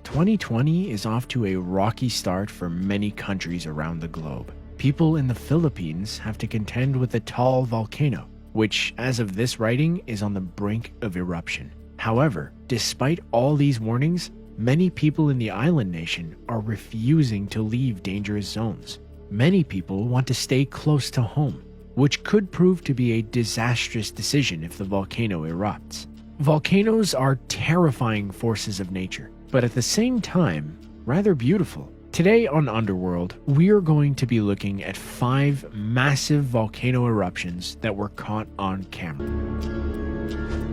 2020 is off to a rocky start for many countries around the globe. People in the Philippines have to contend with a tall volcano, which, as of this writing, is on the brink of eruption. However, despite all these warnings, many people in the island nation are refusing to leave dangerous zones. Many people want to stay close to home, which could prove to be a disastrous decision if the volcano erupts. Volcanoes are terrifying forces of nature, but at the same time, rather beautiful. Today on Underworld, we are going to be looking at 5 massive volcano eruptions that were caught on camera.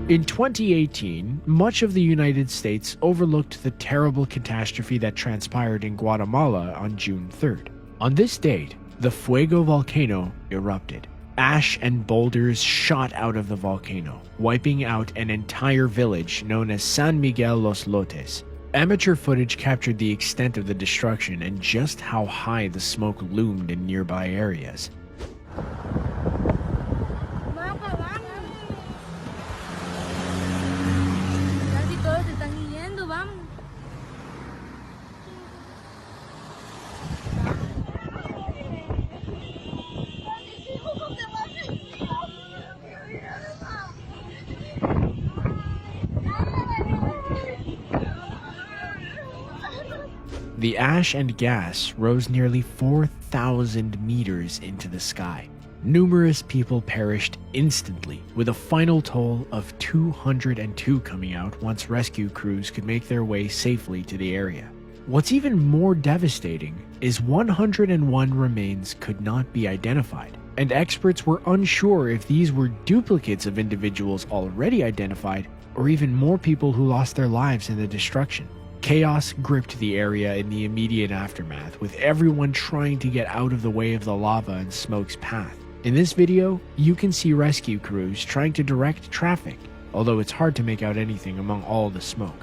In 2018, much of the United States overlooked the terrible catastrophe that transpired in Guatemala on June 3rd. On this date, the Fuego volcano erupted. Ash and boulders shot out of the volcano, wiping out an entire village known as San Miguel Los Lotes. Amateur footage captured the extent of the destruction and just how high the smoke loomed in nearby areas. The ash and gas rose nearly 4,000 meters into the sky. Numerous people perished instantly, with a final toll of 202 coming out once rescue crews could make their way safely to the area. What's even more devastating is 101 remains could not be identified, and experts were unsure if these were duplicates of individuals already identified or even more people who lost their lives in the destruction. Chaos gripped the area in the immediate aftermath, with everyone trying to get out of the way of the lava and smoke's path. In this video, you can see rescue crews trying to direct traffic, although it's hard to make out anything among all the smoke.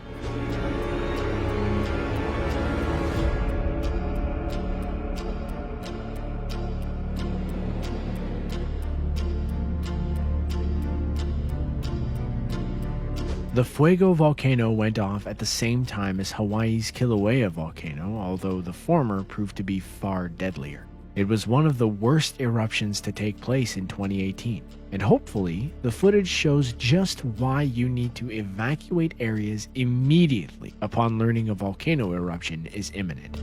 The Fuego volcano went off at the same time as Hawaii's Kilauea volcano, although the former proved to be far deadlier. It was one of the worst eruptions to take place in 2018, and hopefully the footage shows just why you need to evacuate areas immediately upon learning a volcano eruption is imminent.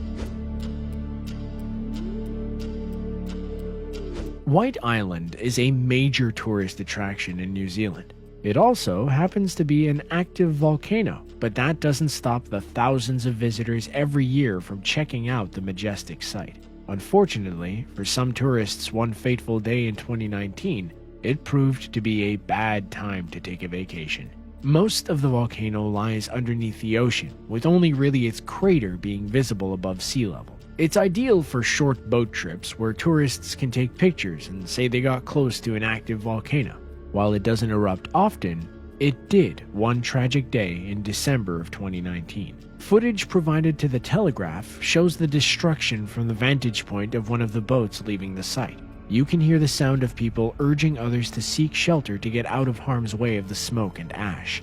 White Island is a major tourist attraction in New Zealand. It also happens to be an active volcano, but that doesn't stop the thousands of visitors every year from checking out the majestic site. Unfortunately, for some tourists one fateful day in 2019, it proved to be a bad time to take a vacation. Most of the volcano lies underneath the ocean, with only really its crater being visible above sea level. It's ideal for short boat trips where tourists can take pictures and say they got close to an active volcano. While it doesn't erupt often, it did one tragic day in December of 2019. Footage provided to the Telegraph shows the destruction from the vantage point of one of the boats leaving the site. You can hear the sound of people urging others to seek shelter to get out of harm's way of the smoke and ash.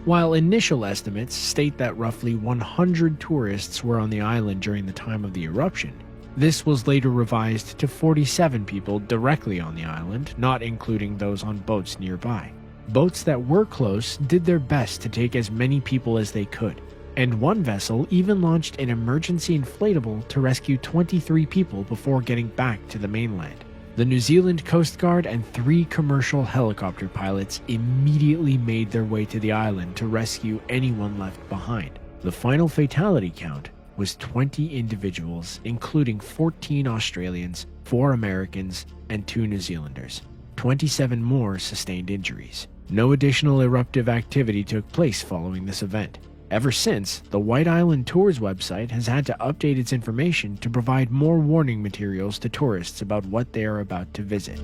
While initial estimates state that roughly 100 tourists were on the island during the time of the eruption, this was later revised to 47 people directly on the island, not including those on boats nearby. Boats that were close did their best to take as many people as they could, and one vessel even launched an emergency inflatable to rescue 23 people before getting back to the mainland. The New Zealand Coast Guard and 3 commercial helicopter pilots immediately made their way to the island to rescue anyone left behind. The final fatality count was 20 individuals, including 14 Australians, 4 Americans, and 2 New Zealanders. 27 more sustained injuries. No additional eruptive activity took place following this event. Ever since, the White Island Tours website has had to update its information to provide more warning materials to tourists about what they are about to visit.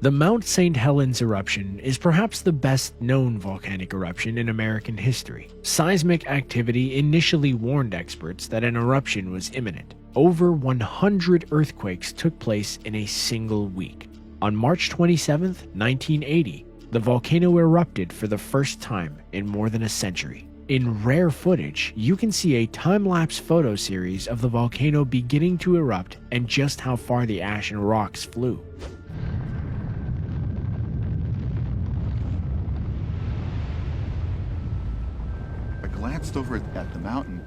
The Mount St. Helens eruption is perhaps the best known volcanic eruption in American history. Seismic activity initially warned experts that an eruption was imminent. Over 100 earthquakes took place in a single week. On March 27, 1980, the volcano erupted for the first time in more than a century. In rare footage, you can see a time-lapse photo series of the volcano beginning to erupt and just how far the ash and rocks flew. I glanced over at the mountain,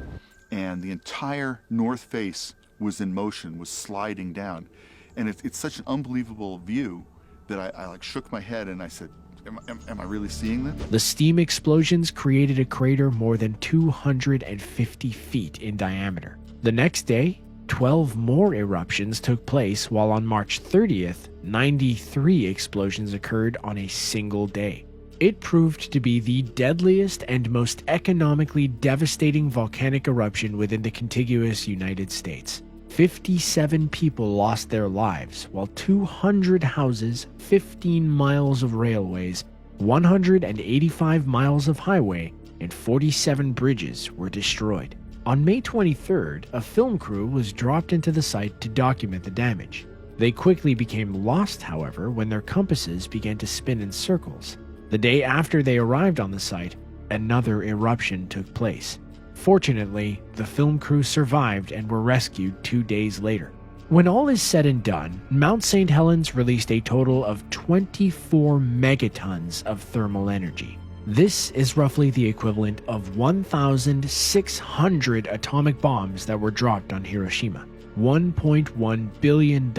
and the entire north face was in motion, was sliding down. And it's such an unbelievable view that I like shook my head and I said, am I really seeing this? The steam explosions created a crater more than 250 feet in diameter. The next day, 12 more eruptions took place, while on March 30th, 93 explosions occurred on a single day. It proved to be the deadliest and most economically devastating volcanic eruption within the contiguous United States. 57 people lost their lives, while 200 houses, 15 miles of railways, 185 miles of highway, and 47 bridges were destroyed. On May 23rd, a film crew was dropped into the site to document the damage. They quickly became lost, however, when their compasses began to spin in circles. The day after they arrived on the site, another eruption took place. Fortunately, the film crew survived and were rescued 2 days later. When all is said and done, Mount St. Helens released a total of 24 megatons of thermal energy. This is roughly the equivalent of 1,600 atomic bombs that were dropped on Hiroshima. $1.1 billion,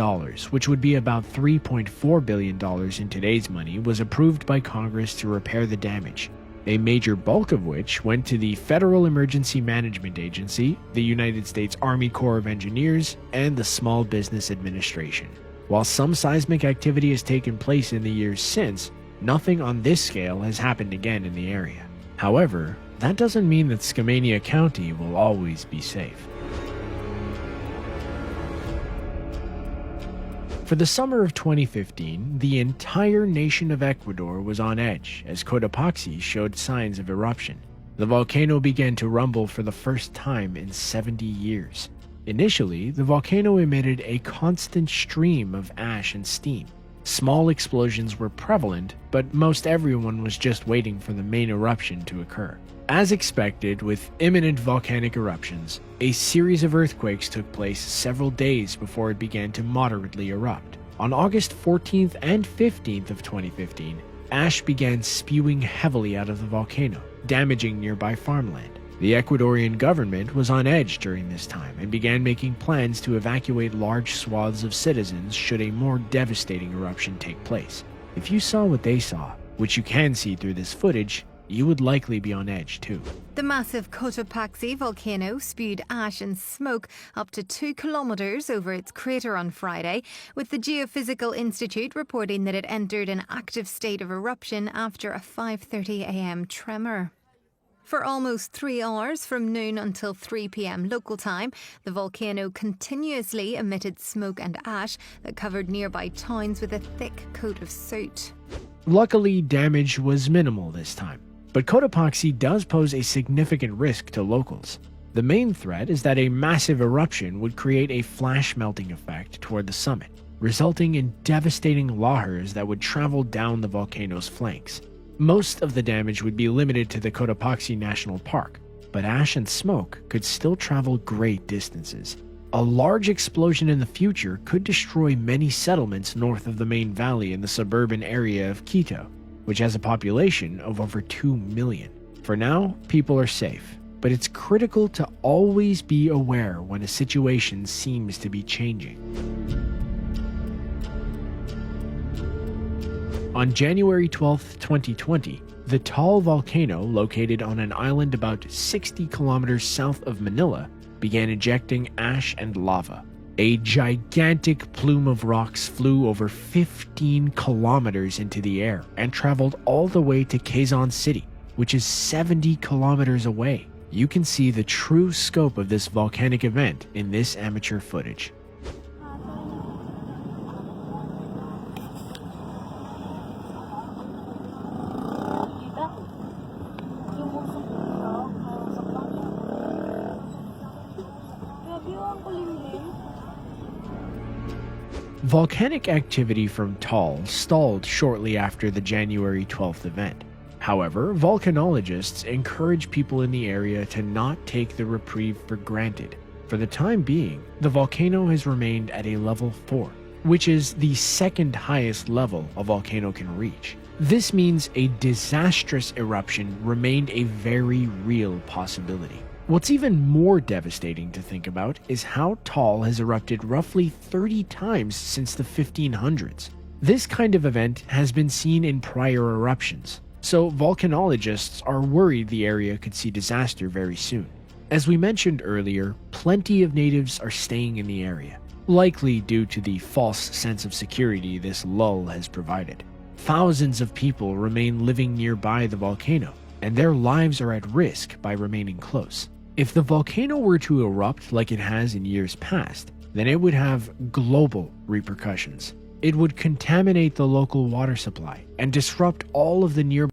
which would be about $3.4 billion in today's money, was approved by Congress to repair the damage, a major bulk of which went to the Federal Emergency Management Agency, the United States Army Corps of Engineers, and the Small Business Administration. While some seismic activity has taken place in the years since, nothing on this scale has happened again in the area. However, that doesn't mean that Skamania County will always be safe. For the summer of 2015, the entire nation of Ecuador was on edge as Cotopaxi showed signs of eruption. The volcano began to rumble for the first time in 70 years. Initially, the volcano emitted a constant stream of ash and steam. Small explosions were prevalent, but most everyone was just waiting for the main eruption to occur. As expected with imminent volcanic eruptions, a series of earthquakes took place several days before it began to moderately erupt. On August 14th and 15th of 2015, ash began spewing heavily out of the volcano, damaging nearby farmland. The Ecuadorian government was on edge during this time and began making plans to evacuate large swaths of citizens should a more devastating eruption take place. If you saw what they saw, which you can see through this footage, you would likely be on edge too. The massive Cotopaxi volcano spewed ash and smoke up to 2 kilometers over its crater on Friday, with the Geophysical Institute reporting that it entered an active state of eruption after a 5:30 a.m. tremor. For almost 3 hours from noon until 3 p.m. local time, the volcano continuously emitted smoke and ash that covered nearby towns with a thick coat of soot. Luckily, damage was minimal this time, but Cotopaxi does pose a significant risk to locals. The main threat is that a massive eruption would create a flash melting effect toward the summit, resulting in devastating lahars that would travel down the volcano's flanks. Most of the damage would be limited to the Cotopaxi National Park, but ash and smoke could still travel great distances. A large explosion in the future could destroy many settlements north of the main valley in the suburban area of Quito, which has a population of over 2 million. For now, people are safe, but it's critical to always be aware when a situation seems to be changing. On January 12, 2020, the Taal volcano, located on an island about 60 kilometers south of Manila, began ejecting ash and lava. A gigantic plume of rocks flew over 15 kilometers into the air and traveled all the way to Quezon City, which is 70 kilometers away. You can see the true scope of this volcanic event in this amateur footage. Volcanic activity from Tal stalled shortly after the January 12th event. However, volcanologists encourage people in the area to not take the reprieve for granted. For the time being, the volcano has remained at a level 4, which is the second highest level a volcano can reach. This means a disastrous eruption remained a very real possibility. What's even more devastating to think about is how Tal has erupted roughly 30 times since the 1500s. This kind of event has been seen in prior eruptions, so volcanologists are worried the area could see disaster very soon. As we mentioned earlier, plenty of natives are staying in the area, likely due to the false sense of security this lull has provided. Thousands of people remain living nearby the volcano, and their lives are at risk by remaining close. If the volcano were to erupt like it has in years past, then it would have global repercussions. It would contaminate the local water supply and disrupt all of the nearby